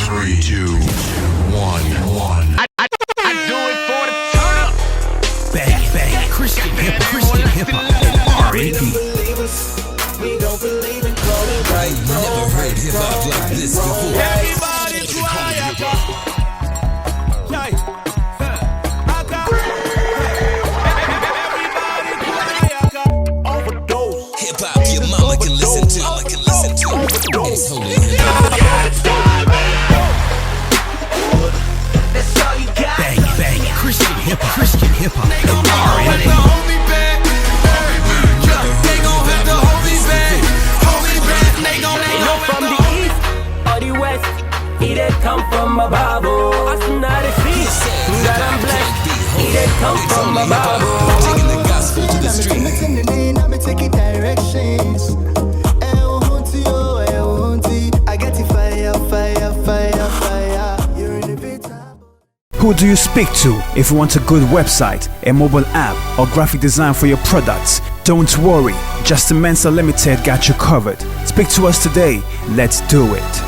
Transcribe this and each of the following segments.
3, 2, 1. I do it for the turn up. Bang, Christian hip-hop, and R&B. We don't believe in calling right. Never heard hip-hop like this before. Everybody quiet. Overdose. Hip-hop your mama can listen to. It's holy. That's all you got. Bang, Christian hip-hop, and R&B. From the east or the west, he did come from above. I see not a feast. God I'm blessed. He did come from above. Taking the gospel to the street. I'm taking directions. I get the fire. You're inevitable. Who do you speak to if you want a good website, a mobile app, or graphic design for your products? Don't worry, Just Mensa Limited got you covered. Speak to us today. Let's do it.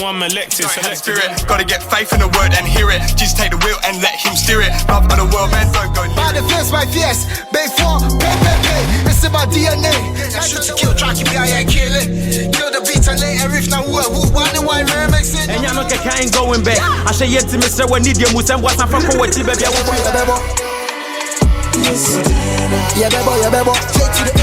I'm elected, spirit. Gotta get faith in the word and hear it. Just take the wheel and let him steer it. Love of the world, man, don't go near By the fierce, my fierce. Base form, pay. It's about DNA. I shoot to kill, try to be I kill it. Kill the beats and lay a riff now. Who wonder why remix it? And you know I ain't going back. I say yet to Mr. When need you must and what's from what you baby. Yeah, bebo. Take to the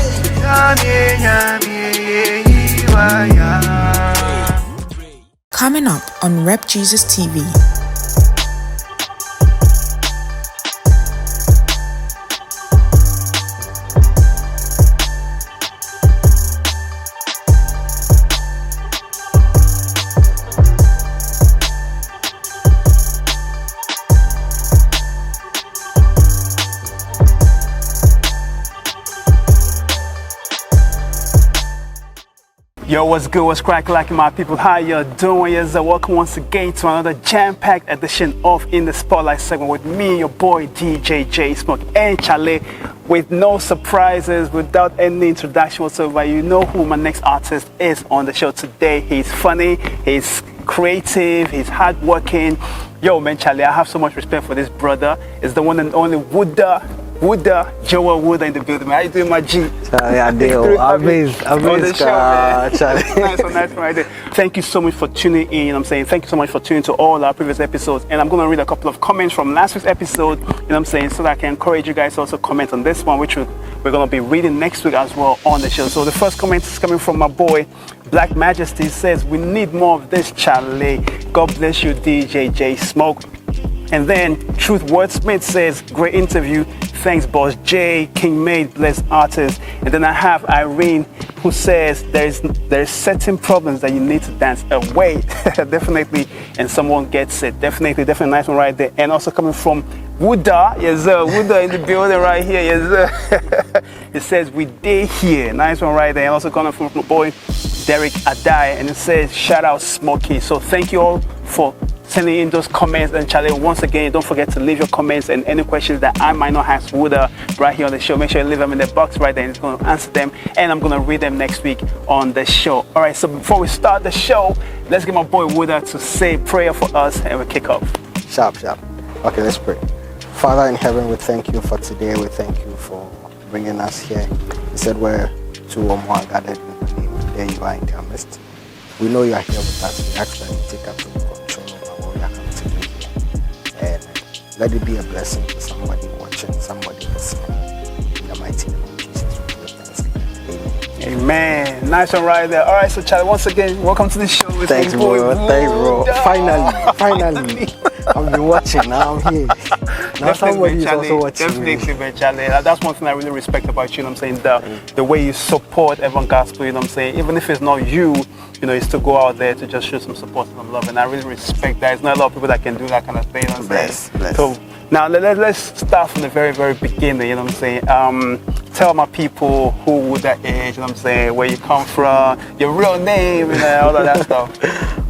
Coming up on Rep Jesus TV. Yo, what's good? What's crack like my people? How you doing? Yes, welcome once again to another jam-packed edition of In the Spotlight segment with me, your boy DJ JaySmoke and Charlie. With no surprises, without any introduction whatsoever, you know who my next artist is on the show today. He's funny, he's creative, he's hardworking. Yo, man, Charlie, I have so much respect for this brother. It's the one and only Wuddah, Joel Wuddah in the building. How you doing, my G? I do. Amazing, Charlie. Nice one right there. Thank you so much for tuning in. I'm saying thank you so much for tuning to all our previous episodes. And I'm going to read a couple of comments from last week's episode, I'm saying, so that I can encourage you guys to also comment on this one, which we're going to be reading next week as well on the show. So the first comment is coming from my boy, Black Majesty. Says, we need more of this, Charlie. God bless you, DJ JaySmoke. And then Truth Wordsmith says, great interview. Thanks, Boss J, King Made, blessed artist. And then I have Irene, who says there's certain problems that you need to dance away. Definitely, and someone gets it. Definitely nice one right there. And also coming from Wuddah, yes sir, Wuddah in the building right here, yes sir. It says we did here, nice one right there. And also coming from my boy Derek Adai, and it says shout out Smokey. So thank you all for sending in those comments. And Charlie, once again, don't forget to leave your comments and any questions that I might not ask Wuddah right here on the show. Make sure you leave them in the box right there, and he's going to answer them, and I'm going to read them next week on the show. All right, so before we start the show, let's get my boy Wuddah to say a prayer for us, and we'll kick off. Sharp. Okay, let's pray. Father in heaven, we thank you for today. We thank you for bringing us here. You said where two or more are gathered in your name, there you are in their midst. We know you are here with us. We ask that you take absolute control over what we are going to do here. And let it be a blessing to somebody watching, somebody listening. In the mighty name of Jesus, we pray thanksgiving. Amen. Nice one right there. All right, so Charlie, once again, welcome to the show. With Thanks, bro. Finally. I've been watching. Now I'm here. Now somebody is also watching. Definitely, man, Charlie. That's one thing I really respect about you. You know what I'm saying? The way you support everyone gospel. You know what I'm saying? Even if it's not you, you still go out there to just show some support and some love. And I really respect that. There's not a lot of people that can do that kind of thing. You know what I'm saying? So now let's start from the very, very beginning. You know what I'm saying? Tell my people who Wuddah is. You know what I'm saying? Where you come from, your real name, all of that stuff.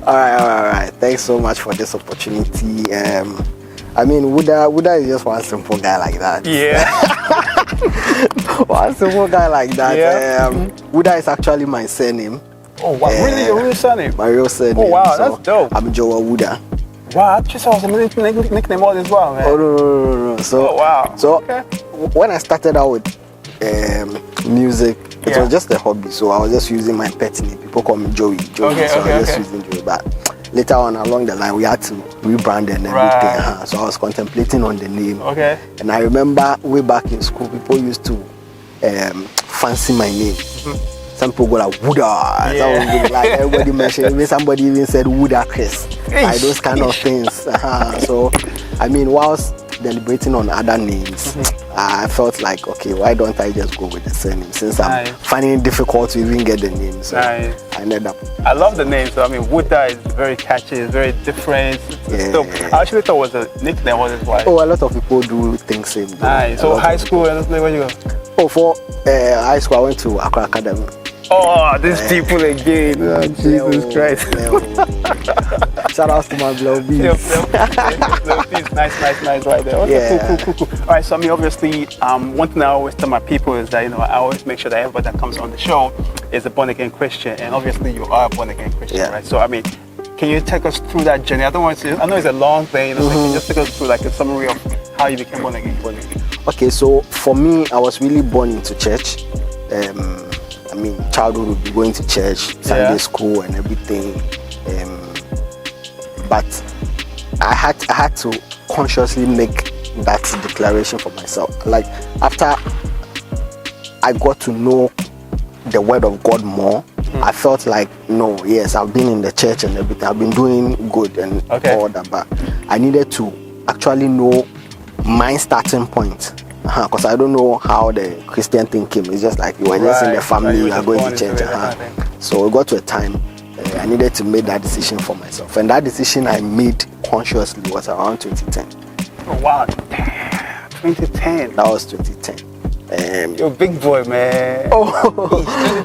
All right. Thanks so much for this opportunity. I mean, Wuddah is just one simple guy like that. Yeah. One simple guy like that. Yeah. Wuddah is actually my surname. Oh, wow. Really? Your real surname? My real surname. Oh, wow. That's dope. I'm Joel Wuddah. Wow. I just saw a nickname all as well, man. Oh, no. So, wow. So, when I started out with music, it was just a hobby. So, I was just using my pet name. People call me Joey. So, I was just using Joey. But later on along the line, we had to rebrand and everything. So, I was contemplating on the name. Okay. And I remember way back in school, people used to fancy my name. Some people go like Wuddah. Yeah. Like everybody mentioned. Even somebody even said Wuddah Chris. Like those kind of things. So, I mean, whilst deliberating on other names, I felt like, okay, why don't I just go with the surname? Since I'm finding it difficult to even get the name. So I ended up. I love the name. So I mean, Wuddah is very catchy. It's very different. I actually thought it was a nickname. What is why? Oh, a lot of people do think same. Nice. So high school, where you go? Oh, for high school, I went to Accra Academy. Oh, these people again. Oh, Jesus Christ. Shout out to my blow beats. Nice right there. Okay, cool. All right, so I mean, obviously, one thing I always tell my people is that, I always make sure that everybody that comes on the show is a born-again Christian, and obviously you are a born-again Christian, right? So, I mean, can you take us through that journey? I know it's a long thing, can you just take us through like a summary of how you became born-again? Okay, so for me, I was really born into church. I mean, childhood would be going to church, Sunday school and everything. But I had to consciously make that declaration for myself. Like, after I got to know the word of God more, I felt like, I've been in the church and everything. I've been doing good and all that, but I needed to actually know my starting point. Because I don't know how the Christian thing came. It's just like you were just in the family, you are going to church. So it got to a time I needed to make that decision for myself. And that decision I made consciously was around 2010. Oh, wow. 2010. That was 2010. You're a big boy, man. Oh,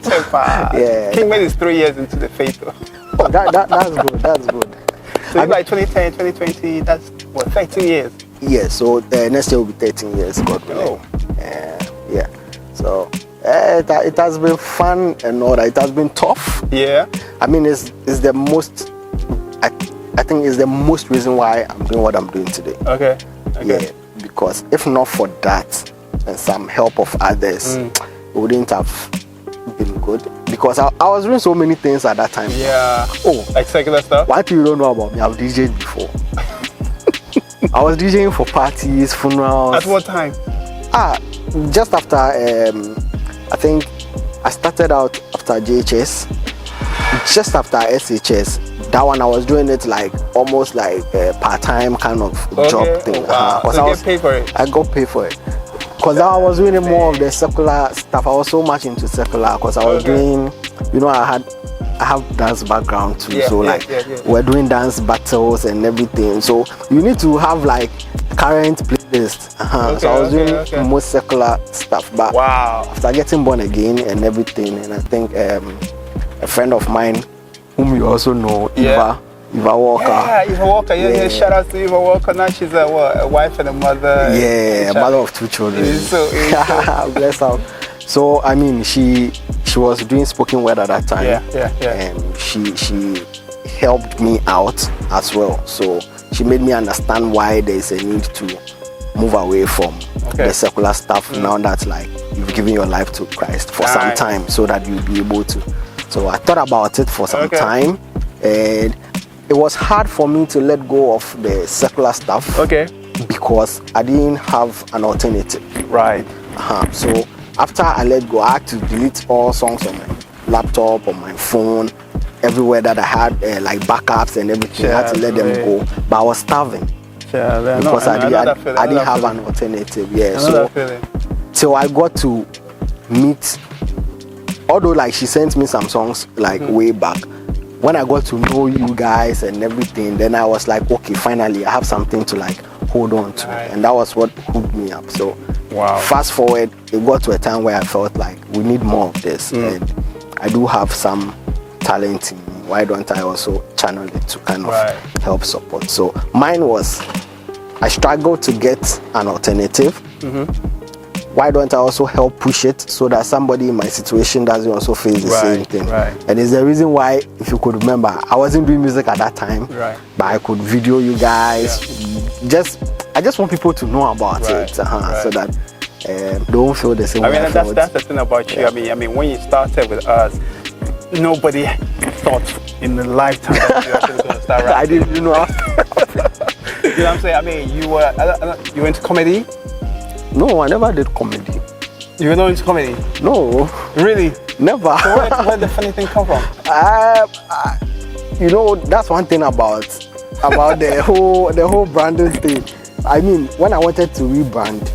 2010. Yeah. King made his 3 years into the faith. Oh, that's good. So like 2010, 2020, that's what, 13 years? Yeah, so next year will be 13 years, God willing. So it has been fun and all that. It has been tough. Yeah. I mean, it's the most, I think it's the most reason why I'm doing what I'm doing today. Okay. Yeah, because if not for that and some help of others, it wouldn't have been good. Because I was doing so many things at that time. Yeah. Oh, like secular stuff? One thing you don't know about me, I've DJed before. I was DJing for parties, funerals. At what time? Just after, I think I started out after JHS. Just after SHS, that one I was doing it like almost like a part-time kind of job thing. Wow. So you get paid for it? I got paid for it. Because I was doing more of the secular stuff. I was so much into secular because I was doing, I have dance background too, we're doing dance battles and everything. So you need to have like current playlist. So I was doing most secular stuff. But after getting born again and everything, and I think a friend of mine, whom you also know, Eva Walker. Yeah, Eva Walker. Yeah. Shout out to Eva Walker. Now she's a wife and a mother. Yeah, a mother of 2 children. Bless her. So I mean, she was doing spoken word at that time. And she helped me out as well. So she made me understand why there is a need to move away from the secular stuff now that like you've given your life to Christ for some time, so that you'll be able to. So I thought about it for some time, and it was hard for me to let go of the secular stuff. Because I didn't have an alternative. Right. So after I let go, I had to delete all songs on my laptop, on my phone, everywhere that I had like backups and everything. I had to let them go. But I was starving. Yeah, because I didn't have feeling. an alternative. Yeah, I know so that feeling. till I got to meet, although like she sent me some songs like way back, when I got to know you guys and everything, then I was like, okay, finally I have something to like hold on to. Right. And that was what hooked me up. So Wow. fast forward, it got to a time where I felt like we need more of this, and I do have some talent in me. Why don't I also channel it to kind of help support? So mine was, I struggled to get an alternative. Why don't I also help push it so that somebody in my situation doesn't also face the same thing? Right. And it's the reason why, if you could remember, I wasn't doing music at that time, but I could video you guys. I just want people to know about it, so that don't feel the same way. I mean, that's the thing about you. I mean, when you started with us, nobody thought in the lifetime that you were going to start rapping. I didn't, you know what I'm saying? I mean, you were into comedy? No, I never did comedy. You were not into comedy? No. Really? Never. So where did the funny thing come from? You know, that's one thing about the whole branding thing. I mean, when I wanted to rebrand,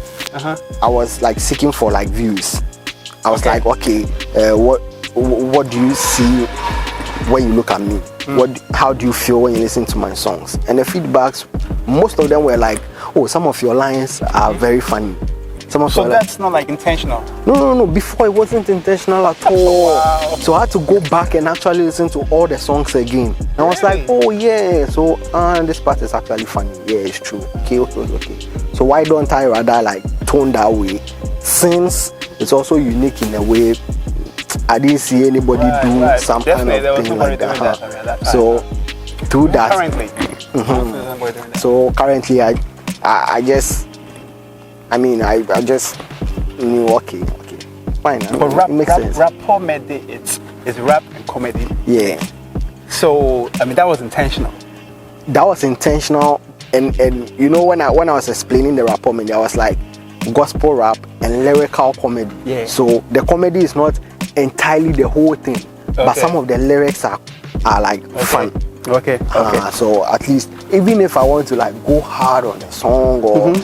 I was like seeking for like views. I was like, okay, what do you see when you look at me? How do you feel when you listen to my songs? And the feedbacks, most of them were like, oh, some of your lines are very funny. So that's not like intentional? No. Before it wasn't intentional at all. Wow. So I had to go back and actually listen to all the songs again. And I was like, oh yeah, so this part is actually funny. Yeah, it's true. Okay. So why don't I rather like tone that way? Since it's also unique in a way, I didn't see anybody do some Definitely, kind of thing like that. So through that, currently, so currently I just knew, okay, fine. But it makes sense. Rap comedy, it's rap and comedy. Yeah. So I mean, that was intentional. That was intentional, and you know, when I was explaining the rap comedy, I was like gospel rap and lyrical comedy. Yeah. So the comedy is not entirely the whole thing, but some of the lyrics are like fun. Okay. So at least, even if I want to like go hard on a song, or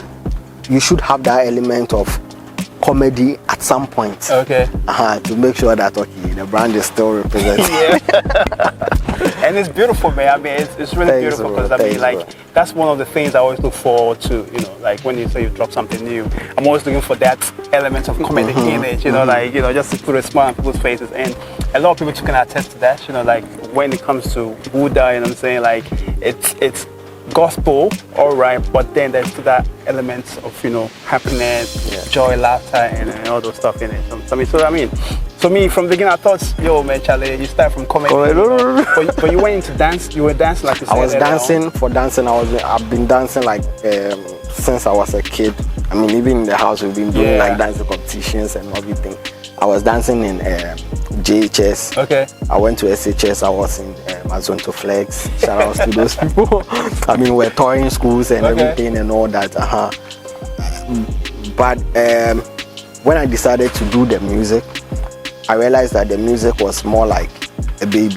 you should have that element of comedy at some point. Okay. To make sure that the brand is still represented. And it's beautiful, man. I mean, it's really beautiful because I mean, like, that's one of the things I always look forward to. You know, like when you say you drop something new, I'm always looking for that element of comedy in it. You know, like, you know, just to put a smile on people's faces. And a lot of people can attest to that. You know, like when it comes to Wuddah, you know what I'm saying? Like, it's gospel, all right, but then there's still that element of, you know, happiness, joy, laughter, and all those stuff in it. So me, from the beginning, I thought, yo, man, Charlie, you start from comedy, but you went into dance. You were dancing, like you said. I was dancing. I've been dancing like since I was a kid. I mean, even in the house, we've been doing like dancing competitions and everything. I was dancing in JHS. Okay. I went to SHS. I was in Mazonto Flex. Shout outs to those people. I mean, we're touring schools and everything and all that. But when I decided to do the music, I realized that the music was more like a baby.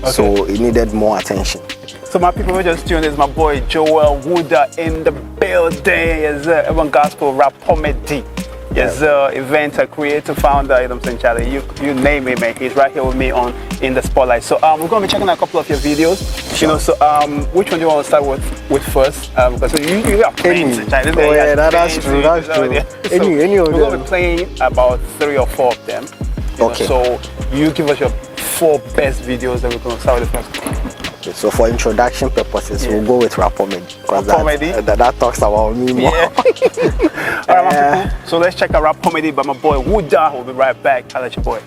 So it needed more attention. So my people who just tuned in, is my boy Joel Wuddah in the building. Yes, Urban Gospel Rap Comedy. Yes, inventor, creator, founder, you know what I'm saying, Charlie. You name it, man. He's right here with me on In the Spotlight. So we're going to be checking out a couple of your videos. You know, so which one do you want to start with first? Because you are playing, Charlie. That's true. Any of them. We're going to be playing about 3 or 4 of them. Okay. So you give us your 4 best videos that we're going to start with first. Okay, so for introduction purposes, we'll go with rap comedy. That talks about me more. All right, my people. So let's check out rap comedy by my boy Wuddah. We'll be right back. I'll let your boy.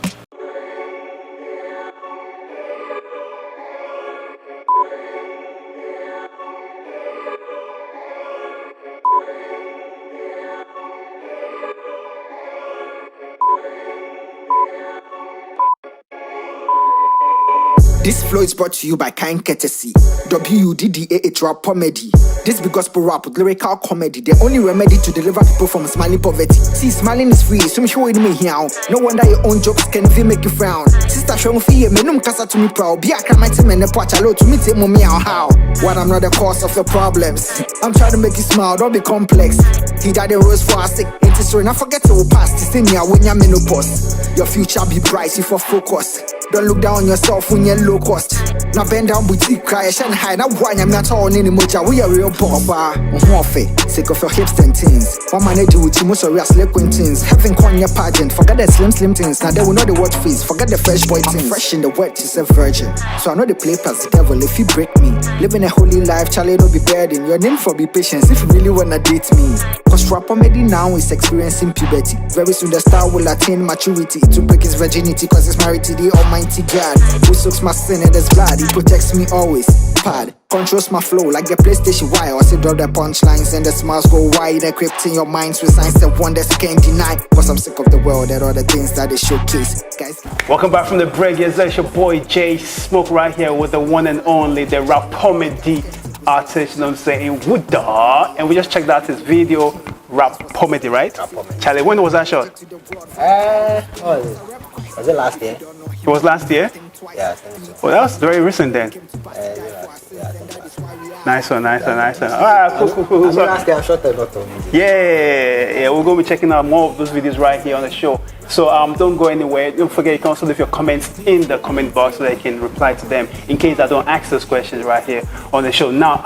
This flow is brought to you by Kind Courtesy. WDDAH Rap Comedy. This be gospel rap with lyrical comedy. The only remedy to deliver people from smiling poverty. See, smiling is free, so I'm sure me here. No wonder your own jokes can even make you frown. Sister, show me fear, me no casa to me proud. Be a crime and a patch to me take me out how. What I'm not the cause of your problems. I'm trying to make you smile, don't be complex. He died a rose for a sick. Ain't it so? And I forget to pass. To see me when you're menopause. Your future be bright if you focus. Don't look down on yourself when you're low cost. Now bend down boutique, cry, shine high. Now why I'm not all in the mocha. We are real papa. Sick of your hips and teens. One man do with you, most of your slip quintins. Having corn your pageant. Forget the slim things. Now they will know the word face. Forget the fresh boy things. Fresh in the wet, she's a virgin. So I know the play past the devil if you break me. Living a holy life, Charlie, don't be burden. Your name for be patient if you really wanna date me. Cause rap comedy now is experiencing puberty. Very soon the star will attain maturity. To break his virginity cause he's married to the Almighty God. Who soaks my sin in his blood, he protects me always. Pad, controls my flow like the PlayStation wire. I say drop the punchlines and the smiles go wide. Encrypting your minds with signs that wonders can't deny. Cause I'm sick of the world and all the things that they showcase. Guys, welcome back from the break. Yes, it's your boy JaySmoke right here with the one and only, the rap comedy artist, you know what I'm saying, Wuddah. And we just checked out his video, Rap Comedy, right? Rap Comedy. Charlie, when was that shot? Was it last year? It was last year? Yeah, I think so. Well, that was very recent then. Nice one. Alright, cool. So, last year I shot a lot of videos. Yeah, we're going to be checking out more of those videos right here on the show. So don't go anywhere. Don't forget you can also leave your comments in the comment box so that you can reply to them in case I don't ask those questions right here on the show. Now,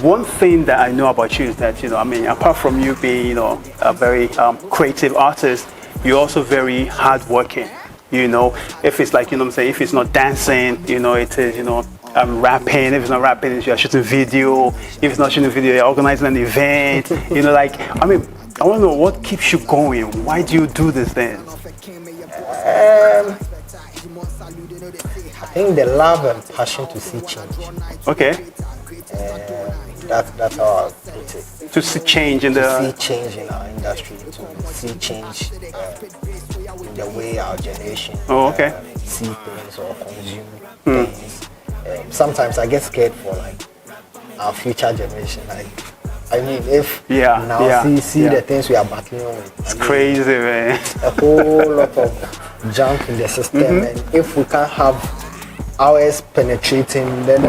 one thing that I know about you is that, you know, I mean, apart from you being, you know, a very creative artist, you're also very hardworking. You know, if it's like, you know what I'm saying, if it's not dancing, you know, it is, you know, rapping. If it's not rapping, you're shooting video. If it's not shooting video, you're organizing an event. You know, like, I mean, I want to know what keeps you going. Why do you do this thing? I think the love and passion to see change. Okay. That's how I put it. To see change in see change in our industry, to see change in the way our generation see things or consume things. Sometimes I get scared for like our future generation. Like, I mean, if see the things we are battling with. It's crazy, man. A whole lot of junk in the system, and if we can't have ours penetrating, then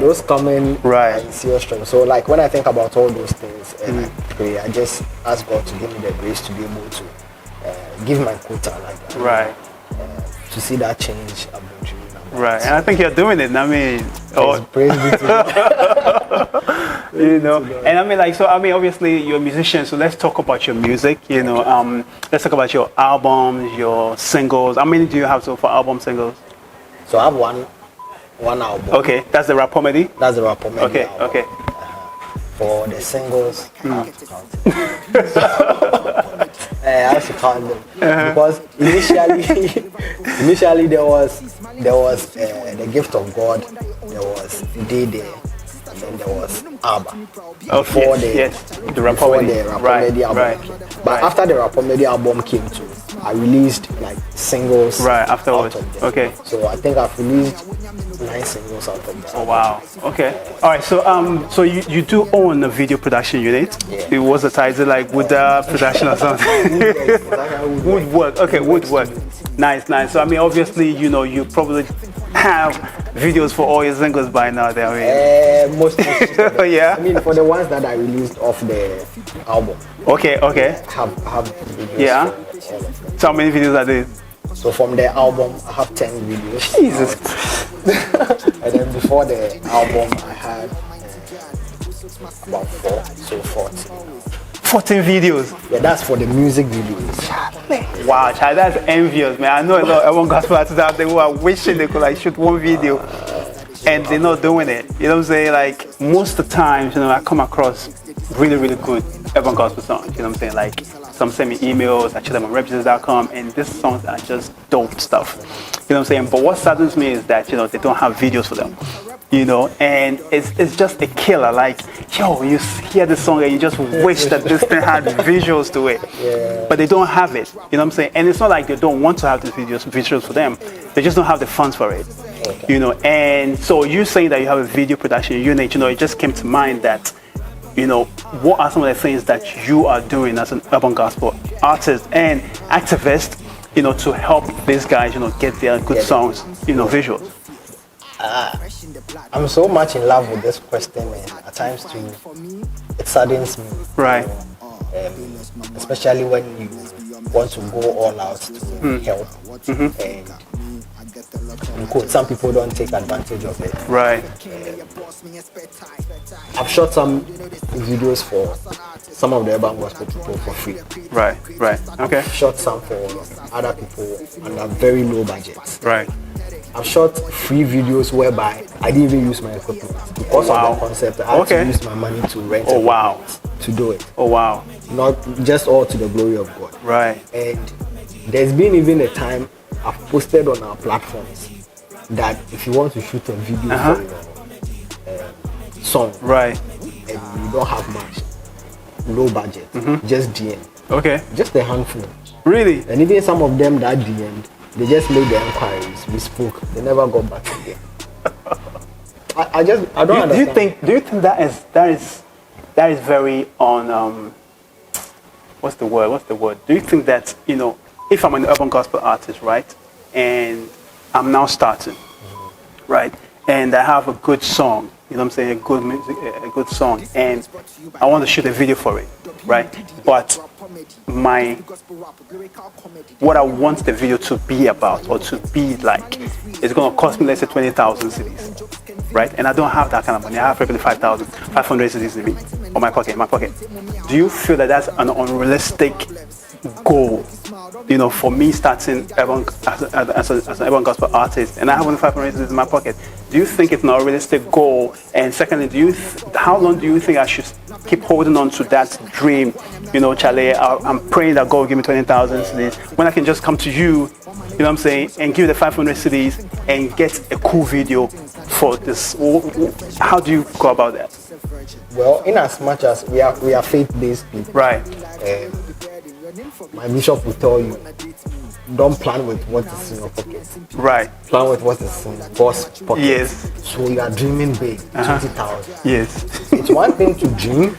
those coming and serious strength. So like when I think about all those things and I pray, I just ask God to give me the grace to be able to give my quota like that. To see that change I've been dreaming about. And I think you're doing it. I mean, praise be to God. You know, and I mean, like, so I mean, obviously you're a musician, so let's talk about your music. You know, let's talk about your albums, your singles. How many do you have so far, album singles? So I have one album. Okay, that's the Rap Comedy? That's the Rap Comedy album. Okay. For the singles, I have to count it. I have to count them. Because initially there was The Gift of God, there was Day, and then there was ABBA. Before the Rap Comedy album. But after the Rap Comedy album came to, I released like singles afterwards. Okay. So I think I've released 9 singles out of that. Oh wow. Okay. All right. So you do own a video production unit. Yeah. It was the title like Wuddah production or something. Woodwork. Okay, Woodwork. Nice. So I mean, obviously, you know, you probably have videos for all your singles by now. There. I mean, most yeah. I mean, for the ones that I released off the album. Okay. Have videos. Yeah. So how many videos are there? So from the album, I have 10 videos. Jesus. And then before the album, I had about 4, so 14. 14 videos? Yeah, that's for the music videos. Wow, child, that's envious, man. I know a lot of everyone gospel artists out there who are wishing they could like shoot one video and they're not doing it. You know what I'm saying? Like most of the times, you know, I come across really good urban gospel songs. You know what I'm saying? Like some send me emails, I check them on repjesus.com, and these songs are just dope stuff. You know what I'm saying? But what saddens me is that, you know, they don't have videos for them. You know, and it's just a killer. Like, yo, you hear the song and you just wish that this thing had visuals to it. Yeah. But they don't have it. You know what I'm saying? And it's not like they don't want to have these visuals for them. They just don't have the funds for it. Okay. You know, and so you saying that you have a video production unit, you know, it just came to mind that, you know, what are some of the things that you are doing as an urban gospel artist and activist, you know, to help these guys, you know, get their good songs, you know, visuals? I'm so much in love with this question, and at times too, it saddens me. Right. Especially when you want to go all out to help, and in quote, some people don't take advantage of it. Right. I've shot some videos for some of the urban gospel people for free. Right. Okay. I've shot some for other people under very low budgets. Right. I've shot free videos whereby I didn't even use my equipment because of the concept. I had to use my money to rent to do it. Oh wow. Not just all to the glory of God. Right. And there's been even a time I've posted on our platforms that if you want to shoot a video for your song, right, and you don't have much, low budget, just DM. Okay. Just a handful. Really? And even some of them that DM'd, they just made the inquiries. We spoke. They never got back again. I don't understand. Do you think that is very on what's the word? Do you think that, you know, if I'm an urban gospel artist, right, and I'm now starting, right, and I have a good song, you know what I'm saying, a good music, a good song, and I want to shoot a video for it, right, but what I want the video to be about or to be like is going to cost me, let's say, 20,000 cedis, right, and I don't have that kind of money. I have probably 5,500 cedis in me, in my pocket. Do you feel that that's an unrealistic goal, you know, for me starting as an urban gospel artist, and I have only 500 cedis in my pocket? Do you think it's not a realistic goal? And secondly, how long do you think I should keep holding on to that dream? You know, Charlie, I'm praying that God will give me 20,000 cedis when I can just come to you, you know what I'm saying, and give you the 500 cedis and get a cool video for this. How do you go about that? Well, in as much as we are faith-based people, right? My bishop will tell you, don't plan with what is in your pocket. Right. Plan with what is in God's pocket. Yes. So you are dreaming big, 20,000. Yes. It's one thing to dream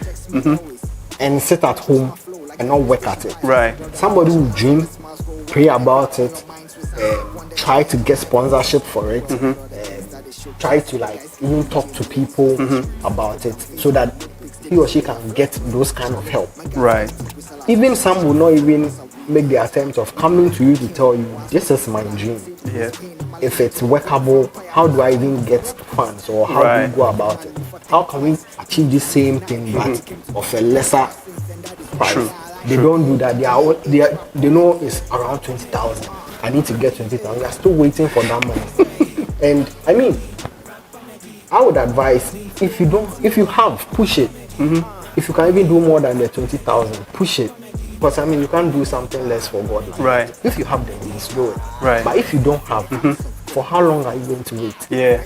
and sit at home and not work at it. Right. Somebody will dream, pray about it, try to get sponsorship for it, try to like even talk to people about it so that he or she can get those kind of help. Right. Even some will not even make the attempt of coming to you to tell you, this is my dream. Yeah. If it's workable, how do I even get funds, or how do we go about it? How can we achieve the same thing but of a lesser price? True. They don't do that. They know it's around 20,000. I need to get 20,000. They're still waiting for that money. And I mean, I would advise, if you have, push it. If you can even do more than the 20,000, push it. Because I mean, you can't do something less for God. Right. If you have the means, do it. Right. But if you don't have, for how long are you going to wait? Yeah.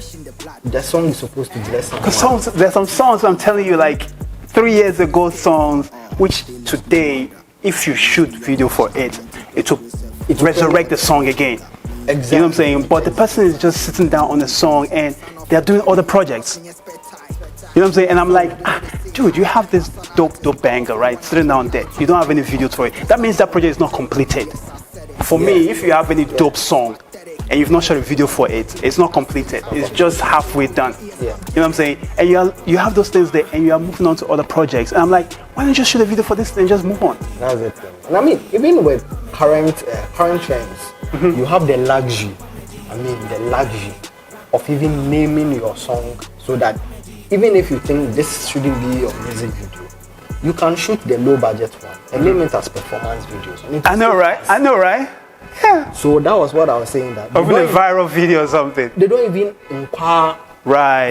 The song is supposed to bless someone. Because there's some songs, I'm telling you, like 3 years ago songs, which today, if you shoot video for it will resurrect the song again. Exactly. You know what I'm saying? But the person is just sitting down on the song and they're doing other projects. You know what I'm saying? And I'm like, dude, you have this dope banger, right? Sitting down there. You don't have any videos for it. That means that project is not completed. For me, if you have any dope song and you've not shot a video for it, it's not completed. It's just halfway done. You know what I'm saying? And you have those things there and you are moving on to other projects. And I'm like, why don't you just shoot a video for this and just move on? That's the thing. And I mean, even with current trends, you have the luxury of even naming your song so that even if you think this shouldn't be your music video, you can shoot the low budget one and name it as performance videos. I know, right? Yeah. So that was what I was saying, that even a viral video or something. They don't even inquire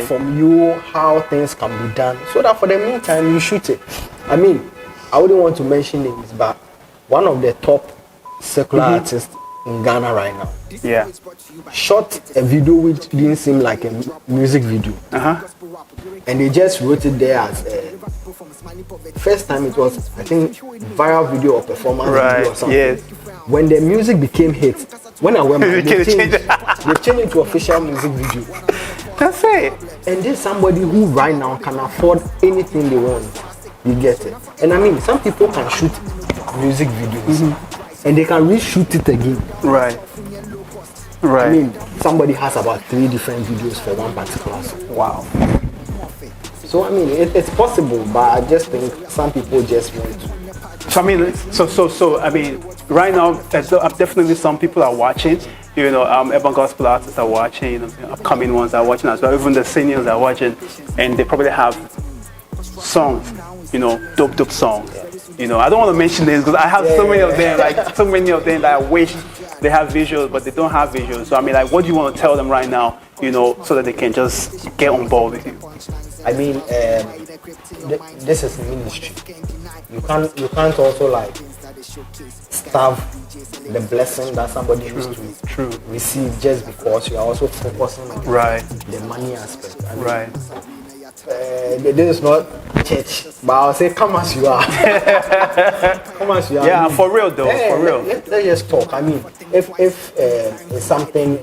from you how things can be done, so that for the meantime you shoot it. I mean, I wouldn't want to mention names, but one of the top secular artists in Ghana right now, shot a video which didn't seem like a music video, and they just wrote it there as first time it was, I think, viral video or performance video or something. When the music became hit, when I went back, they changed They change it to official music video. That's it. And there's somebody who right now can afford anything they want. You get it? And I mean, some people can shoot music videos and they can reshoot it again. Right. Right. I mean, somebody has about 3 different videos for one particular song. Wow. So I mean, it's possible, but I just think some people just want to. So I mean, so I mean, right now, there's definitely some people are watching. You know, urban gospel artists are watching. You know, upcoming ones are watching as well. Even the seniors are watching, and they probably have songs. You know, dope songs. You know, I don't want to mention this because I have so many of them. Like so many of them that I wish they have visuals, but they don't have visuals. So I mean, like, what do you want to tell them right now? You know, so that they can just get on board with you. I mean, this is ministry. You can't also like starve the blessing that somebody used to receive just because you are also focusing on the money aspect. I mean, this is not church, but I'll say come as you are. Come as you are. Yeah, for real though, for real. Let's just talk. I mean, if it's something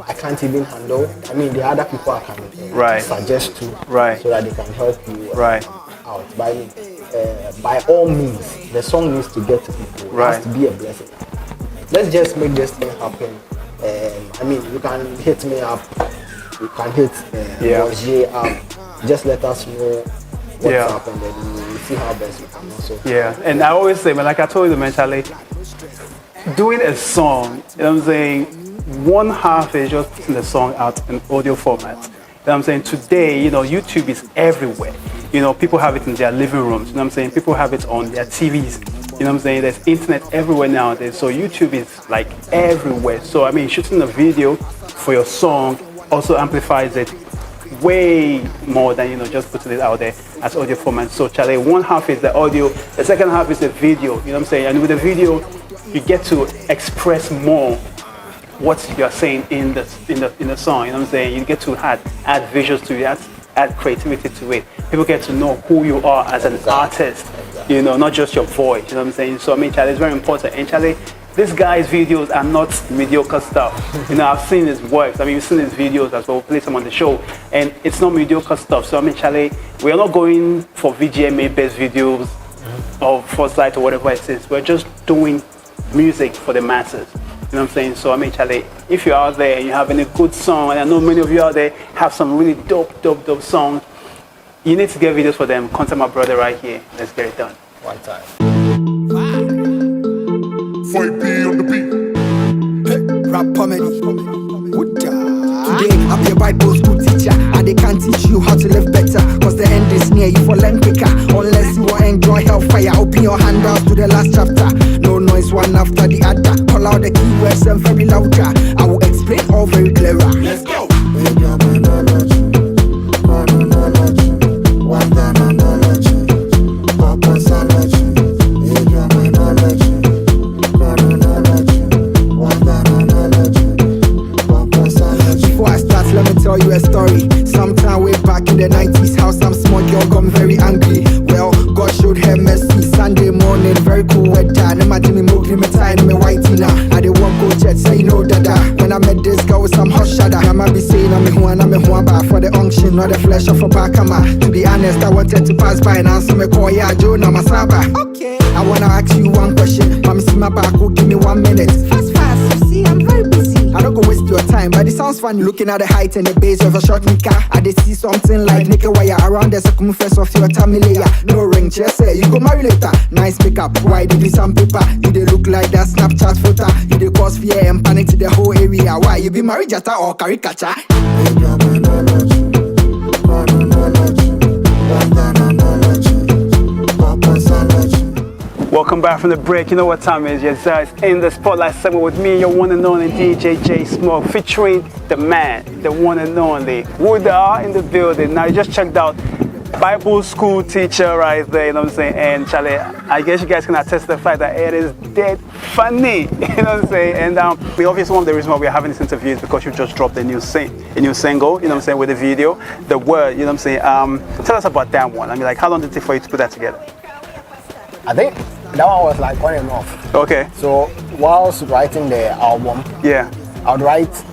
I can't even handle, I mean, the other people I can suggest to, so that they can help you out. By all means, the song needs to get to people. It has to be a blessing. Let's just make this thing happen. I mean, you can hit me up. You can hit Wuddah up. Just let us know what's up, and then we'll see how best we can also. Yeah, and I always say, man, like I told you, man, Charlie, doing a song, you know what I'm saying, one half is just putting the song out in audio format. You know what I'm saying? Today, you know, YouTube is everywhere. You know, people have it in their living rooms. You know what I'm saying? People have it on their TVs. You know what I'm saying? There's internet everywhere nowadays. So YouTube is like everywhere. So, I mean, shooting a video for your song also amplifies it way more than, you know, just putting it out there as audio format. So, Charlie, one half is the audio, the second half is the video. You know what I'm saying? And with the video, you get to express more what you're saying in the song. You know what I'm saying? You get to add visuals to it, add creativity to it. People get to know who you are as an artist, you know, not just your voice. You know what I'm saying? So I mean, Charlie, it's very important. And Charlie, this guy's videos are not mediocre stuff. You know, I've seen his works. I mean, you've seen his videos as well. We play some on the show, and it's not mediocre stuff. So I mean, Charlie, we are not going for VGMA-based videos or First Light or whatever it is. We're just doing music for the masses. You know what I'm saying? So I mean, Charlie, if you're out there and you have any good song, and I know many of you out there have some really dope songs, you need to get videos for them. Contact my brother right here. Let's get it done. One time. Fight on the beat. Hey, rap comedy. Today, I'm your Bible school teacher, and they can't teach you how to live better. Cause the end is near, you for learn quicker. Unless you want to enjoy hellfire, open your handouts to the last chapter. No noise, one after the other. Call out the keywords and very louder. I will explain all very clearer. Let's go. Tell you a story. Sometime way back in the 90s, how some small girl got me very angry. Well, God showed her mercy. Sunday morning, very cool weather. Imagine me moving me tie me white tina. I didn't want go jet, say no dada. When I met this girl with some hot shada, I might be saying I'm a but for the unction, not the flesh of a bakama. To be honest, I wanted to pass by and answer me call ya Joe Namasaba. Okay, I wanna ask you one question. Mama see my back, oh, give me 1 minute. Fast, you see, I'm very busy. I don't go waste your time, but it sounds funny. Looking at the height and the base of a short nika. I did see something like nickel wire around the circumference of your tummy layer. No ring, just say you go marry later. Nice makeup, why did you some paper? You they look like that Snapchat photo. You they cause fear and panic to the whole area. Why you be married jata or caricature? Welcome back from the break. You know what time it is? Yes, sir. It's in the spotlight segment with me, your one and only DJ JaySmoke, featuring the man, the one and only Wuddah in the building. Now, you just checked out Bible school teacher right there, you know what I'm saying? And Charlie, I guess you guys can attest to the fact that it is dead funny, you know what I'm saying? And the obvious one of the reasons why we're having this interview is because you just dropped a new single, you know what I'm saying, with the video, the word, you know what I'm saying? Tell us about that one. I mean, like, how long did it take for you to put that together? I think that one was like on and off. Okay. So whilst writing the album, yeah, I would write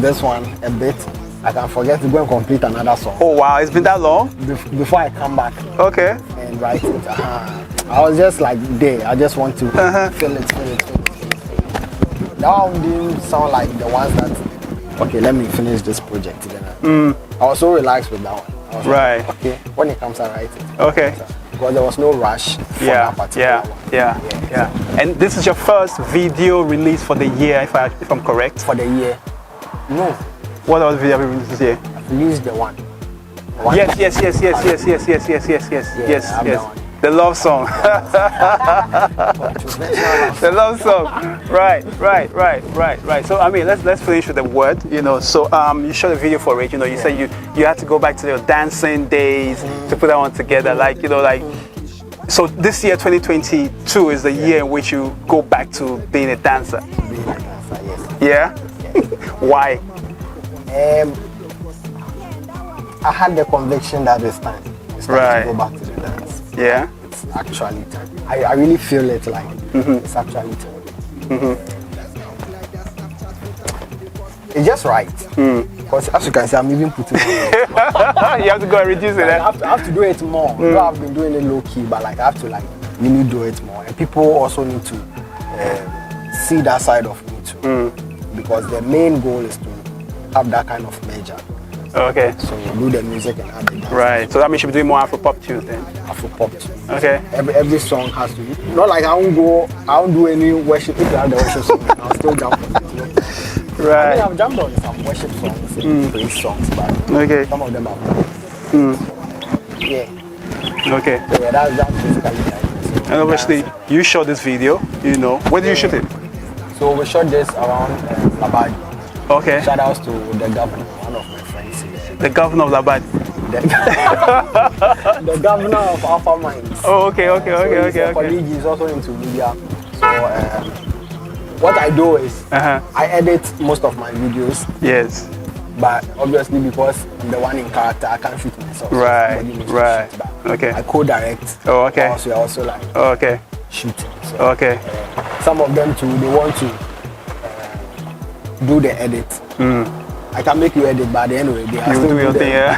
this one a bit. I can forget to go and complete another song. Oh wow, it's been that long? Before I come back. Okay. And write it. I was just like there. I just want to feel it. That one didn't sound like the ones that. Okay, let me finish this project. Then I was so relaxed with that one. I was right. Like, okay, when it comes, I write it. Okay. Because there was no rush. For that particular one. Yeah. And this is your first video release for the year, if I'm correct. For the year. No. What other video have you released this year? I released the one. Yes. The love song. The love song. Right. So I mean, let's finish with the word. You know, so you shot a video for it. You know, you said you had to go back to your dancing days to put that one together. Like, you know, like. So this year, 2022, is the year in which you go back to being a dancer. Being a dancer, yes. Yeah. Why? I had the conviction that it's time. It's time to go back to the dance. Yeah. It's actually time. I really feel it like it's actually time. It's just right. Because as you can see, I'm even putting it You have to go and reduce it. I have to do it more. Though I've been doing it low key, but like I have to like really do it more. And people also need to see that side of me too. Because the main goal is to have that kind of measure. Okay. So do the music and add the dance. Right. So that means you should be doing more Afro-pop tunes then. Afro-pop tunes. Okay. Every song has to be. Not like I won't do any worship. If you have the worship song, I'll still jump on it. You know? Right. I mean, I've jumped on some worship songs, praise songs, but some of them are. Yeah. Okay. So yeah, that's basically it. And obviously, you shot this video. You know, where did you shoot it? So we shot this around Labadi. Okay. Shout outs to the governor, one of my friends. The governor of Labadi. The governor of Alpha Minds. Oh, okay. Colleague is also into media. So what I do is I edit most of my videos. Yes. But obviously because I'm the one in character, I can't shoot myself. Right. Okay. I co-direct. Oh, okay. Also, I also like shooting. So, okay. Some of them too, they want to do the edit. I can make you edit, but anyway, they are still do your thing, yeah.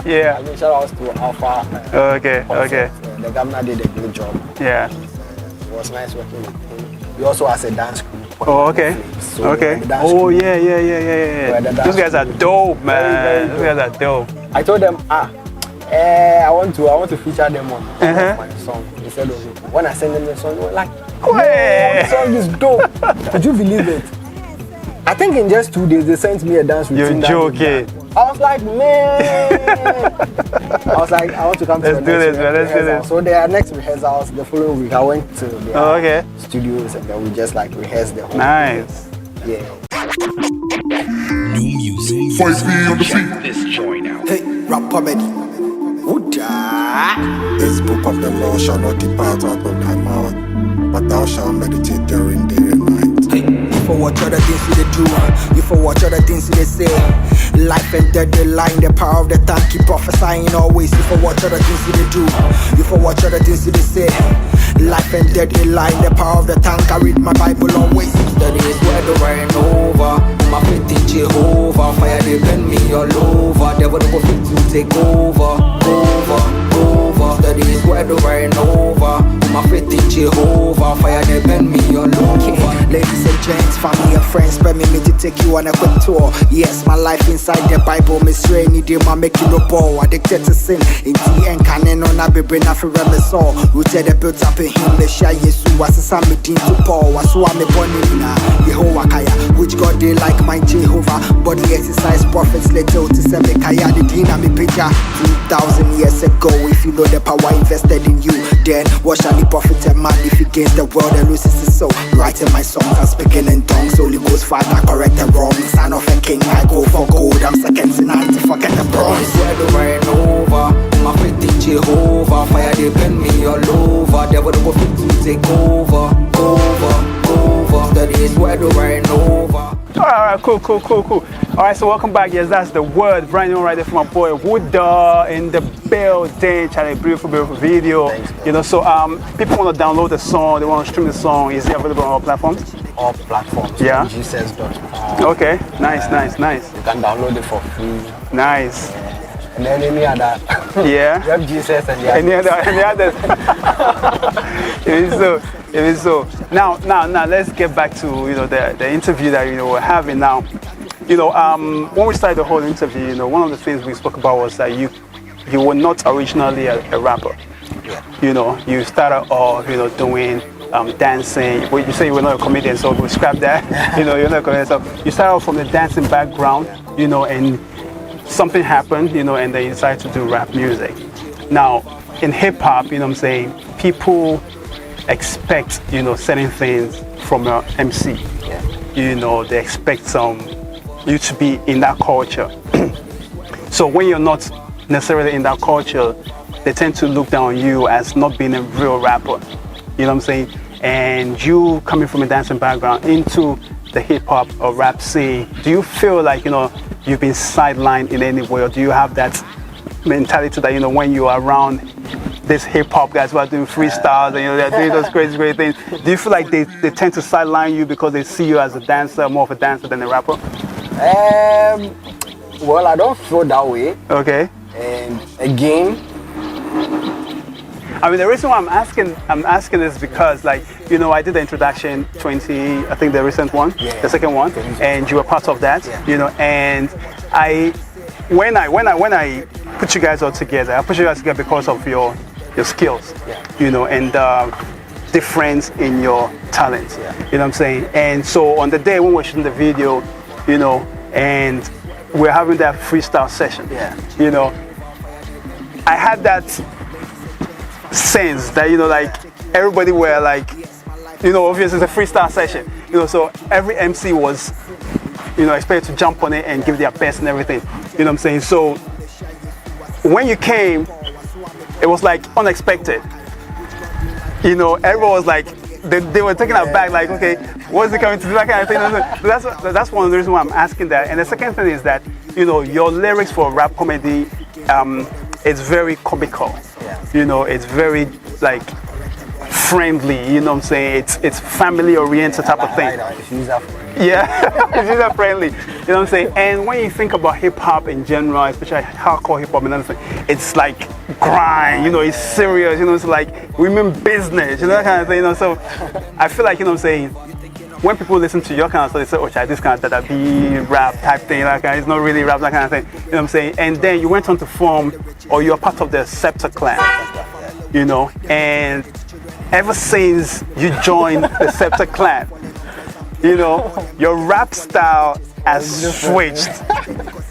Yeah. I mean, shout outs to Alpha. Okay. The governor did a good job. Yeah. It was nice working with him. He also has a dance crew. Oh, okay. So okay. Oh, yeah. Those guys are dope, man. Those guys are dope. I told them, I want to feature them on my song. They said, when I send them the song, they were like, oh, the song is dope. Could you believe it? I think in just 2 days they sent me a dance routine. You're joking. I was like, man. I was like, I want to come to the next rehearsal. Let's do this. So their next rehearsals the following week. I went to their studios and then we just like rehearsed the whole thing. Yeah. New music. 5 feet on the beat. This joint out. Hey, rap comedy. Wuddah. This book of the law shall not depart out of thy mouth, but thou shalt meditate therein day and night. For what other things they do, you for what other things they say. Life and death, they lie in the power of the tongue, keep prophesying always. You for what other things they do, you for what other things they say. Life and death, they lie in the power of the tongue. I read my Bible always. That is where the rain over. My faith in Jehovah, fire they burn me all over. Devil go fit to take over. That is where the rain over. My faith in Jehovah, fire they burn me all over. Ladies and gents, family and friends, permit me to take you on a quick tour. Yes, my life inside the Bible, Miss Rainy, they ma making no ball. Addicted to sin, in TN canon on a baby, nothing remiss all. Rooted and built up in him, the shy Yesu, was a Sammy Dean to Paul, was who I'm a bonina, Yehovah Kaya, which God they like my Jehovah. Body exercise, prophets, little to send Kaya, the Dina me picture 2,000 years ago. If you know the power invested in you, then what shall the profit a man if he gains the world and loses his soul? Writing my songs and speaking in tongues, Holy Ghost Father, correct and wrong. Son of a king, I go for gold. I'm second in hand to forget the bronze. Where the rain over, my faith in Jehovah, fire they burn me all over. Devil go fit to take over. That is where the rain over. All right, cool. All right, so welcome back. Yes, that's the word. Brand new right there from my boy Wuddah in the building. Charlie, beautiful video. Thanks, you know, so people want to download the song, they want to stream the song. Is it available on all platforms? All platforms. Yeah. JaySmoke. Okay, nice. You can download it for free. Nice. And then any other. Yeah. Rep Jesus and Any other. It is so. Now, let's get back to the interview that we're having now. When we started the whole interview, one of the things we spoke about was that you were not originally a rapper. Yeah. You started off, doing dancing. Well, you say you were not a comedian, so we scrap that. You're not a comedian. So you started off from the dancing background, and something happened, and then you decided to do rap music. Now, in hip hop, people expect, certain things from your MC. Yeah. They expect you to be in that culture. So when you're not necessarily in that culture, they tend to look down on you as not being a real rapper. And you coming from a dancing background into the hip hop or rap scene, do you feel like, you've been sidelined in any way, or do you have that mentality that, when you are around these hip hop guys who are doing freestyles and they're doing those crazy things, do you feel like they tend to sideline you because they see you as a dancer, more of a dancer than a rapper? Well, I don't feel that way. Okay. And again, the reason why I'm asking is because, I did the introduction 20, I think the recent one, the second one, and you were part of that, and when I put you guys all together, I put you guys together because of your skills, and difference in your talent, and so on the day when we're shooting the video, and we're having that freestyle session, I had that sense that everybody were obviously it's a freestyle session, so every MC was expected to jump on it and give their best and everything, so when you came, it was unexpected, everyone was they were taken aback, okay, what's it coming to do, that kind of thing. That's one of the reasons why I'm asking that. And the second thing is that your lyrics for rap comedy, it's very comical. It's very friendly, it's family oriented type of thing. Yeah, it's user friendly, and when you think about hip hop in general, especially hardcore hip hop and everything, it's grind, it's serious, it's women business, that kind of thing, so I feel when people listen to your kind of stuff, they say, oh, this kind of that rap type thing, it's not really rap, that kind of thing, and then you went on to form, or you're part of the Scepter clan, and ever since you joined the Scepter clan, your rap style has switched.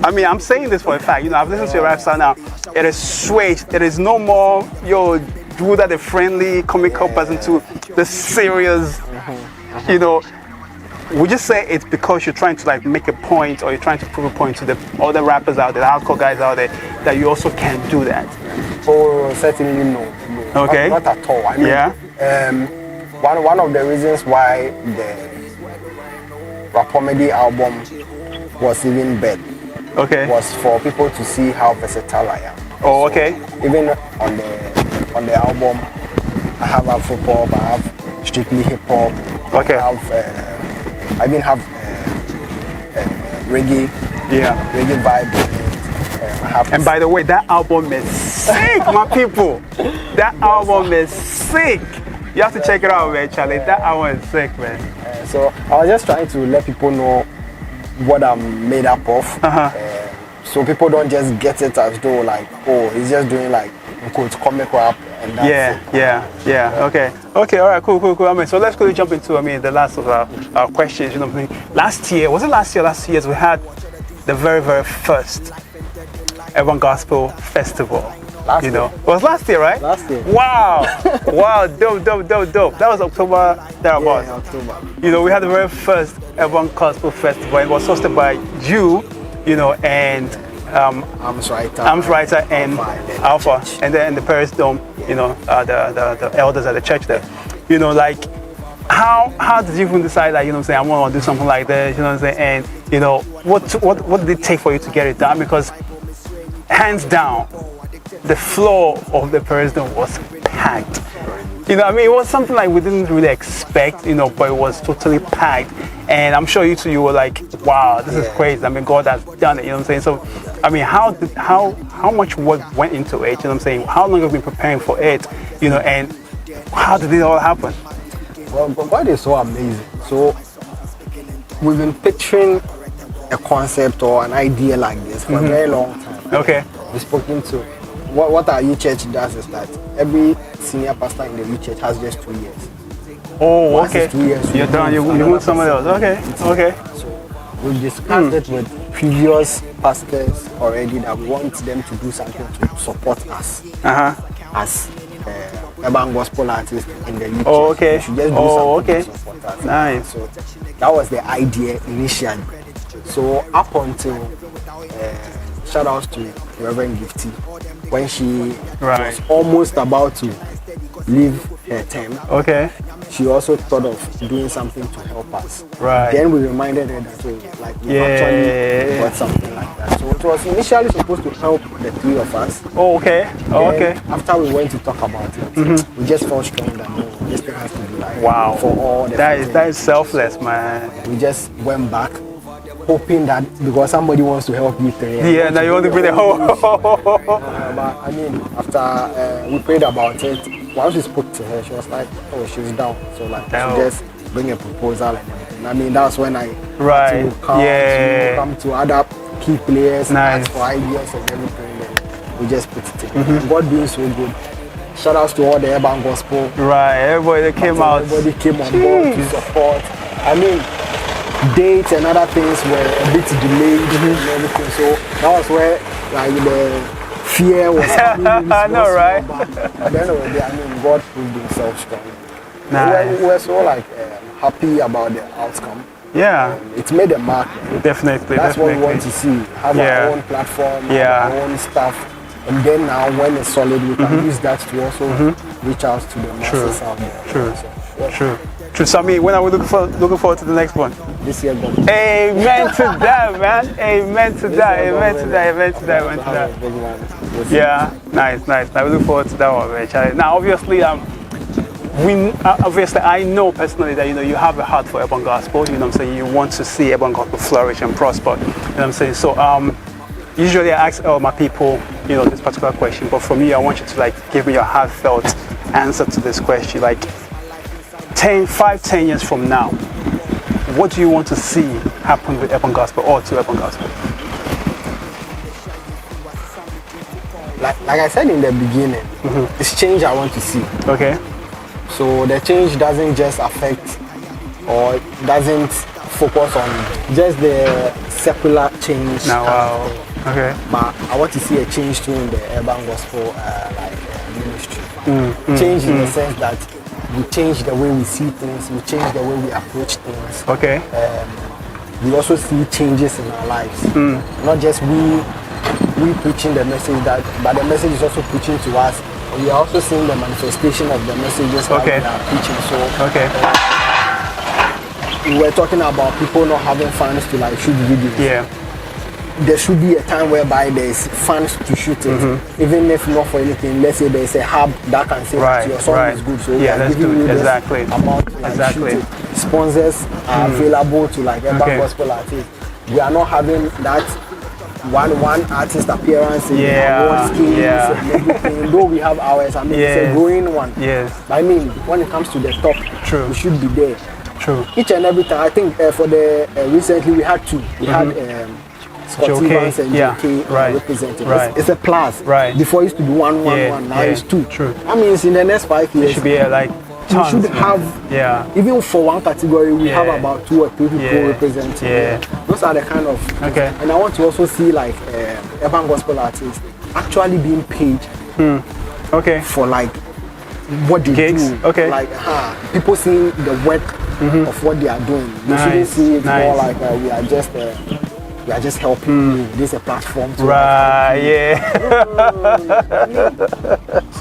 I'm saying this for a fact, I've listened to your rap style now, it has switched, it is no more, Wuddah the friendly, comical person to the serious, would you say it's because you're trying to make a point, or you're trying to prove a point to the other rappers out there, the hardcore guys out there, that you also can do that? Oh, certainly no. Okay. Not at all. One of the reasons why the rap comedy album was even better, was for people to see how versatile I am. Oh, okay. So even on the album, I have Afro pop, I have strictly hip hop. Okay. I even have reggae. Yeah. Reggae vibe. And by the way, that album is sick, my people. That album is sick. You have to check it out, man, Charlie. That album is sick, man. So I was just trying to let people know what I'm made up of. So people don't just get it as though he's just doing quote comic rap and that's it. Yeah. Okay, all right, cool. So let's quickly jump into the last of our questions. Last year, was it last year? Last year we had the very, very first Urban Gospel Festival. It was last year, right? Last year. Wow, dope. That was October, thereabouts. Yeah, October. We had the very first Urban Gospel Festival. It was hosted by you, and Arms Writer and Alpha, and then the Paris Dome, the elders at the church there. how did you even decide that, you know what I'm saying, I want to do something like this, you know what I'm saying, and you know, what did it take for you to get it done? Because hands down, the floor of the president was packed. You know, I mean, it was something like we didn't really expect, you know, but it was totally packed. And I'm sure you two, you were like, wow, this is crazy. I mean, God has done it, you know what I'm saying? So, I mean, how much work went into it, you know what I'm saying? How long have you been preparing for it, you know, and how did it all happen? Well, God is so amazing. So we've been picturing a concept or an idea like this for a very long time. Okay. We've spoken to what our youth church does is that every senior pastor in the youth church has just 2 years. Oh, Once okay. it's 2 years, You're done. You want someone else. Okay. Okay. So we've discussed it with previous pastors already that we want them to do something to support us as urban gospel artists in the youth Oh, church. okay. We should just do something to support us. Nice. So that was the idea initially. So up until shout outs to Reverend Gifty when she was almost about to leave her term. Okay. She also thought of doing something to help us. Right. Then we reminded her that we actually got something like that. So it was initially supposed to help the three of us. Oh, okay. Oh, okay. After we went to talk about it, we just felt strong that no, this thing has to be like for all the that is selfless, man. We just went back hoping that because somebody wants to help you three. Yeah, now you want to bring the whole. But I mean, after we prayed about it, once we spoke to her, she was like, oh, she's down. So like, she just bring a proposal and everything. I mean, that's when I had to come to other key players, ask for ideas and everything. And we just put it together. God being so good. Shout outs to all the urban gospel. Right, everybody came out. Everybody came on board to support. I mean, dates and other things were a bit delayed and everything. So that was where like the fear was coming. I know, right? At the end of the day, I mean, God proved himself strong. Nice. We were so like happy about the outcome. Yeah. It made a mark. Definitely. That's what we want to see. Have our own platform, have our own stuff. And then now when it's solid, we can use that to also reach out to the masses out there. True. So I mean, when are we looking forward to the next one? This year, God. Amen to that, man. Amen to that. Amen to that. Amen to that. Amen to that. Yeah, nice. I look forward to that one, man. Charlie. Now, obviously, I know personally that you have a heart for urban gospel. You know what I'm saying? You want to see urban gospel flourish and prosper. You know what I'm saying? So, usually I ask all my people, this particular question, but from you, I want you to give me your heartfelt answer to this question. 5-10 years from now, what do you want to see happen with urban gospel or to urban gospel? Like I said in the beginning, it's change I want to see. Okay. So the change doesn't just affect or doesn't focus on just the secular change. Okay. But I want to see a change too in the urban gospel ministry. Change in the sense that we change the way we see things, we change the way we approach things. Okay. We also see changes in our lives. Not just we preaching the message but the message is also preaching to us. And we are also seeing the manifestation of the messages that we are preaching. So we were talking about people not having funds to shoot videos. Yeah. There should be a time whereby there is funds to shoot it, even if not for anything. Let's say there is a hub that can say that your song is good, so we are giving you this amount to shoot it. Sponsors are available to urban gospel artists. We are not having that one artist appearance in award schemes and everything. Though we have ours, I mean it's a growing one. Yes. I mean when it comes to the top, we should be there. True. Each and every time. I think for the recently we had two. We had Scott Evans and JK representing. It's a plus. Right. Before it used to be one. Now it's two. True. That means in the next 5 years, it should be we should have, even for one category, we have about 2 or 3 people representing. Those are the kind of. And I want to also see urban gospel artists actually being paid. For what they gigs. do. People seeing the work of what they are doing. They shouldn't see it more like we are just we are just helping you. This is a platform to Right, yeah.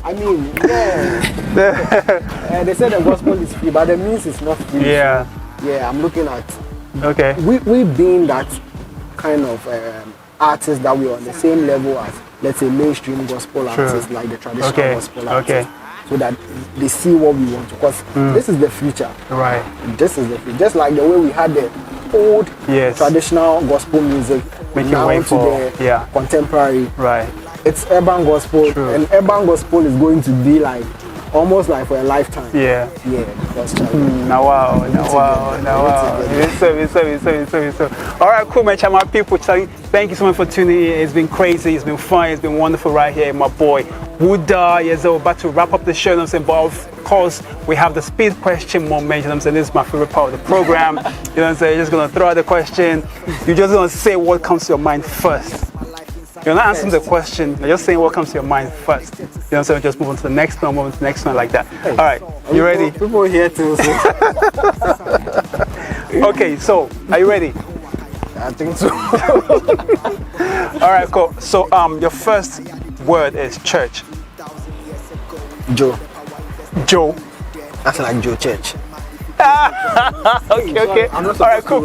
I mean, yeah. They say the gospel is free, but the means is not free. Yeah. So, yeah, I'm looking at. Okay. We being that kind of artists that we are on the same level as, let's say, mainstream gospel artists, like the traditional gospel artists. So that they see what we want, because this is the future. Right. This is the future. Just like the way we had the old traditional gospel music, making now way to for the contemporary. Right. It's urban gospel, and urban gospel is going to be like almost like for a lifetime. Yeah. Yeah. Because now wow. So. All right, cool, man. My people, thank you so much for tuning in. It's been crazy. It's been fun. It's been wonderful right here, my boy Wuddah. Yes, we're about to wrap up the show. You know what I'm saying? But of course, we have the speed question moment. You know what I'm saying? This is my favorite part of the program. You know what I'm saying? You're just gonna throw out the question. You're just gonna say what comes to your mind first. You're not answering the question. You're just saying what comes to your mind first. You know what I'm saying? Just move on to the next one, move on to the next one, like that. All right, you ready? People here too. So. Okay, so are you ready? I think so. All right, cool. So your first word is church. Joe. Joe. That's like Joe Church. Okay. All right, cool.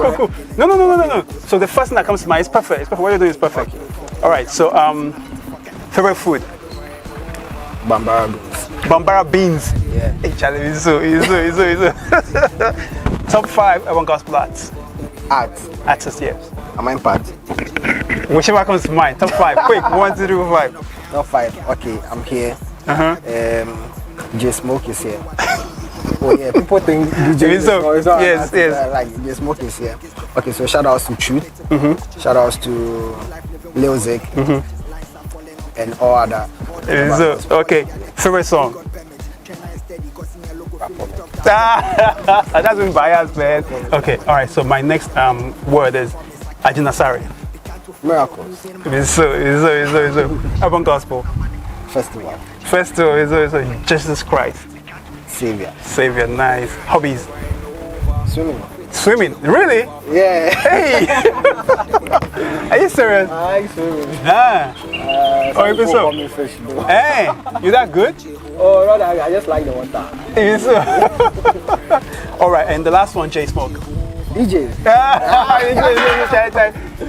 No. So the first thing that comes to mind is perfect. It's perfect. What you're doing is perfect. All right. So favorite food? Bambara beans. Bambara beans. Yeah. Hey, Charlie, it's so. Top 5 urban gospel artists. Artists, yes. Am I in part? Whichever comes to mind. Top 5. Quick. 1, 2, 3, 4, 5. Top 5. Okay, I'm here. JaySmoke is here. Oh yeah, people think DJ JaySmoke. Yes. Like JaySmoke is here. Okay, so shout outs to Truth. Shout outs to Lil Zik. And all other. Okay, favorite song? That's been biased, man. Okay, all right. So my next word is Ajinasari. Miracles. It's so. Urban gospel. Festival. Is Jesus Christ. Savior. Nice. Hobbies? Swimming? Really? Yeah. Hey. Are you serious? I like swimming. Even so. Fish, Hey, you that good? Oh, rather, I just like the water. All right, and the last one, JaySmoke. DJ.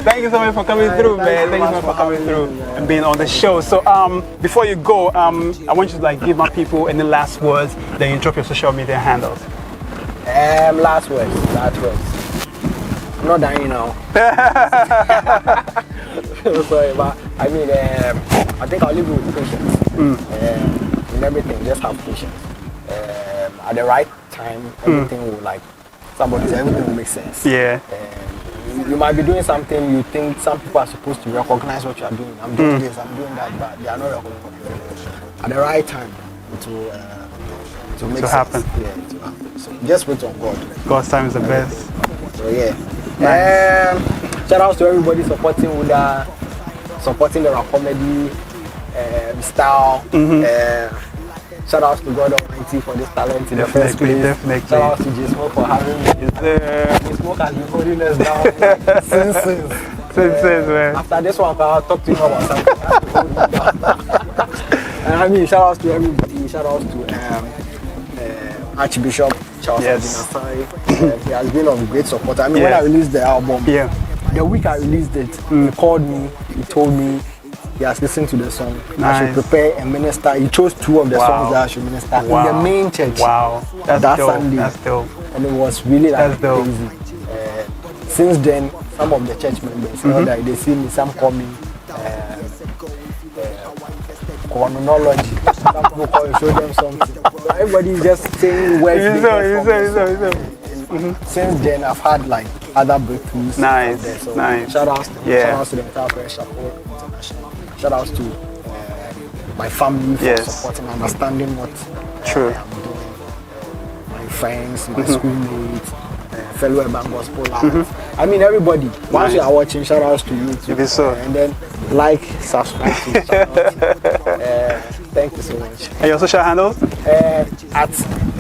Thank you so much for coming through, man. Thank you so much for coming through and being on the show. So, before you go, I want you to give my people any last words. Then you drop your social media handles. Last words. I'm not dying now. Sorry, but I mean, I think I'll leave you with patience. In everything, just have patience. At the right time, everything will everything will make sense. Yeah. You might be doing something you think some people are supposed to recognize what you are doing. I'm doing this, I'm doing that, but they are not recognizing. At the right time, it will make sense. Happen. Yeah, it will happen. So just wait on God. God's time is the best. So yeah. Nice. Shout out to everybody supporting Wuddah, supporting the rap comedy style. Shout out to God Almighty for this talent in the first place. Definitely. Shout out to JaySmoke for having me. JaySmoke has been holding us down since man. After this one, I'll talk to him about something. And I mean, shout out to everybody. Shout out to Archbishop Charles. Yes. He has been of great support. I mean, when I released the album, the week I released it, he called me. He told me he has listened to the song. I should prepare and minister. He chose 2 of the songs that I should minister in the main church. Wow, that dope. Sunday. That's dope. And it was really crazy. Since then, some of the church members, they see me, some call me chronology. Some people call and show them something. So everybody is just saying words. Since then, I've had other breakthroughs. Nice. So nice. Shout outs to the entire Prayer Chapel International. Shout outs to my family for supporting, understanding what I'm doing. My friends, my schoolmates, fellow urban gospel artists. I mean, everybody. Once you are watching, shout outs to you too. And then subscribe to the channel. Thank you so much. And your social handles?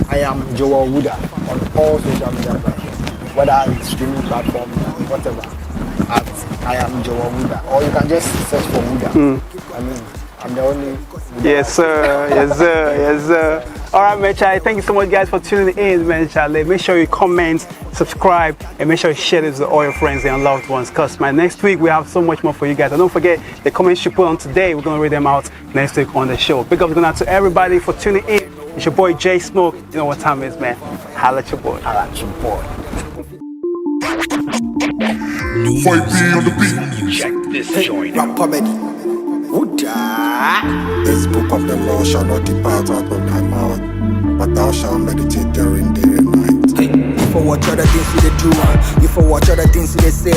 I am Joel Wuddah on all social media platforms, whether it's streaming platform, whatever. at I am Joe Wuddah, or you can just search for Wuddah. I mean, I'm the only Wuddah. Yes, sir. Yes, sir. Yes, sir. All right, man, Charlie. Thank you so much, guys, for tuning in, man, Charlie. Make sure you comment, subscribe, and make sure you share this with all your friends and loved ones. Because, man, next week we have so much more for you guys. And don't forget the comments you put on today. We're gonna read them out next week on the show. Big up to everybody for tuning in. It's your boy JaySmoke. You know what time it is, man. Holla at your boy. Holla at your boy. Fight me on the beat. Check this joint. Rap comedy. Wuddah. This book of the law shall not depart out of thy mouth, but thou shalt meditate therein day and night. You for watch other things they do. You for watch other things they say.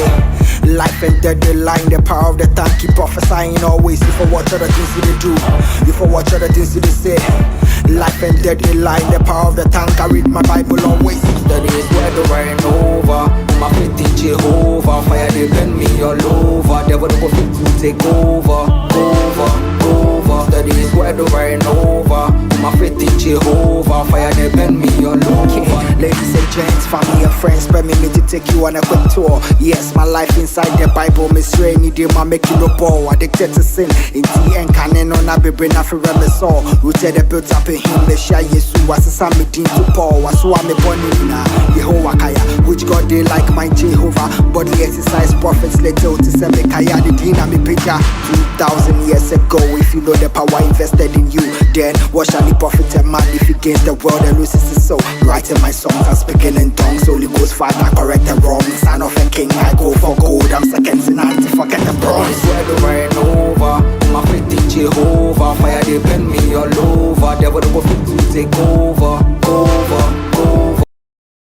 Life and death, they lie in the power of the tongue. Keep prophesying always. You for watch other things they do. You for watch other things they say. Life and death, they lie in the power of the tongue. I read my Bible always. The days where the rain over. My faith in Jehovah. Fire they burn me all over. Devil go fit to take over. The days where the rain over. My faith in Jehovah. Fire they burn me all over. Ladies and gents, family and friends, permit me to take you on a quick tour. Yes, my life inside the Bible, Miss Rainy, they might make you no ball. Addicted to sin, in the end, canon on a baby, nothing remember saw. Rooted and built up in him, the shy Yesu, was a Sammy Dean to Paul, was who I'm a bonina, Yehovah Kaya, which God they like my Jehovah. Bodily exercise prophets, little to send me Kaya, the Dean, I'm a picture 2,000 years ago. If you know the power invested in you, then what shall the profit a man if he gains the world and loses his soul? Writing my songs and speaking in tongues, Holy Ghost Father, correct the wrong. Son of a king, I go for gold. I'm second to none to forget the bronze. Where the rain over, my faith in Jehovah. Fire they burn me all over. Devil go fit to take over.